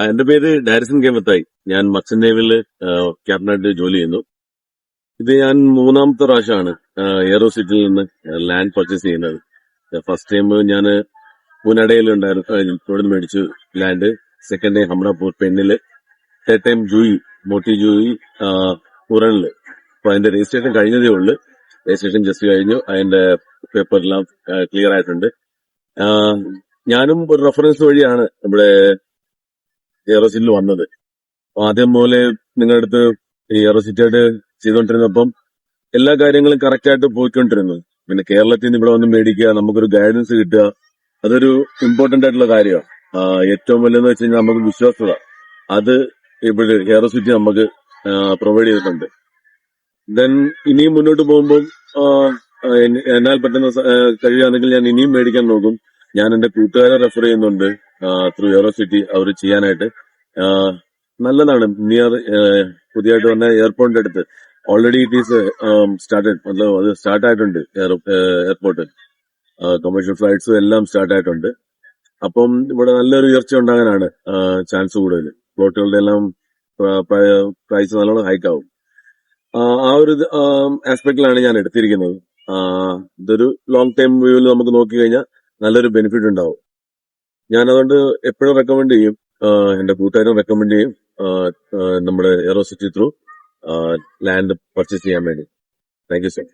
എന്റെ പേര് ഡാരിസൺ കെ മത്തായി. ഞാൻ മർച്ചന്റ് നേവിയില് ക്യാപ്റ്റനായിട്ട് ജോലി ചെയ്യുന്നു. ഇത് ഞാൻ മൂന്നാമത്തെ പ്രാവശ്യമാണ് എയറോ സിറ്റിയിൽ നിന്ന് ലാൻഡ് പർച്ചേസ് ചെയ്യുന്നത്. ഫസ്റ്റ് ടൈം ഞാൻ പൂനാടയിലുണ്ടായിരുന്നു, ഇവിടെ മേടിച്ചു ലാൻഡ്. സെക്കൻഡ് ടൈം ഹംറാപൂർ പെണ്ണില്. തേർഡ് ടൈം ജൂയി, മോട്ടി ജൂയി ഉറണില്. അപ്പൊ അതിന്റെ രജിസ്ട്രേഷൻ കഴിഞ്ഞതേ ഉള്ളു. രജിസ്ട്രേഷൻ ജസ്റ്റ് കഴിഞ്ഞു. അതിന്റെ പേപ്പറെല്ലാം ക്ലിയർ ആയിട്ടുണ്ട്. ആ, ഞാനും ഒരു റെഫറൻസ് വഴിയാണ് നമ്മുടെ എയറോസിറ്റിയിൽ വന്നത്. അപ്പൊ ആദ്യം പോലെ നിങ്ങളുടെ അടുത്ത് ഈ എയറോസിറ്റിയായിട്ട് ചെയ്തുകൊണ്ടിരുന്നപ്പം എല്ലാ കാര്യങ്ങളും കറക്റ്റ് ആയിട്ട് പോയിക്കൊണ്ടിരുന്നു. പിന്നെ കേരളത്തിൽ നിന്ന് ഇവിടെ വന്ന് മേടിക്കുക, നമുക്കൊരു ഗൈഡൻസ് കിട്ടുക, അതൊരു ഇമ്പോർട്ടന്റ് ആയിട്ടുള്ള കാര്യമാണ്. ഏറ്റവും വലുതെന്ന് വെച്ച് കഴിഞ്ഞാൽ നമുക്ക് വിശ്വാസത, അത് ഇവിടെ എയറോസിറ്റി നമുക്ക് പ്രൊവൈഡ് ചെയ്തിട്ടുണ്ട്. ദെൻ ഇനിയും മുന്നോട്ട് പോകുമ്പോൾ എന്നാൽ പറ്റുന്ന കഴിയുകയാണെങ്കിൽ ഞാൻ ഇനിയും മേടിക്കാൻ നോക്കും. ഞാൻ എന്റെ കൂട്ടുകാരെ റെഫർ ചെയ്യുന്നുണ്ട് ത്രൂ എയറോസിറ്റി അവർ ചെയ്യാനായിട്ട്. നല്ലതാണ്. നിയർ പുതിയതായിട്ട് വന്ന എയർപോർട്ടിന്റെ അടുത്ത് ഓൾറെഡി ഇറ്റ് ഈസ് സ്റ്റാർട്ടഡ്. അത് സ്റ്റാർട്ട് ആയിട്ടുണ്ട്. എയർപോർട്ട് കൊമേഴ്ഷ്യൽ ഫ്ലൈറ്റ്സും എല്ലാം സ്റ്റാർട്ട് ആയിട്ടുണ്ട്. അപ്പം ഇവിടെ നല്ലൊരു ഉയർച്ച ഉണ്ടാകാനാണ് ചാൻസ് കൂടുതൽ. പ്ലോട്ടുകളുടെ എല്ലാം പ്രൈസ് നല്ലോണം ഹൈക്ക് ആവും. ആ ഒരു ആസ്പെക്ടിലാണ് ഞാൻ എടുത്തിരിക്കുന്നത്. ഇതൊരു ലോങ് ടൈം വ്യൂവിൽ നമുക്ക് നോക്കിക്കഴിഞ്ഞാൽ നല്ലൊരു ബെനിഫിറ്റ് ഉണ്ടാവും. ഞാൻ അതുകൊണ്ട് എപ്പോഴും റെക്കമെൻഡ് ചെയ്യും, എന്റെ കൂട്ടുകാരും റെക്കമെൻഡ് ചെയ്യും നമ്മുടെ എയറോസിറ്റി ത്രൂ ലാൻഡ് പർച്ചേസ് ചെയ്യാൻ വേണ്ടി. Thank you sir.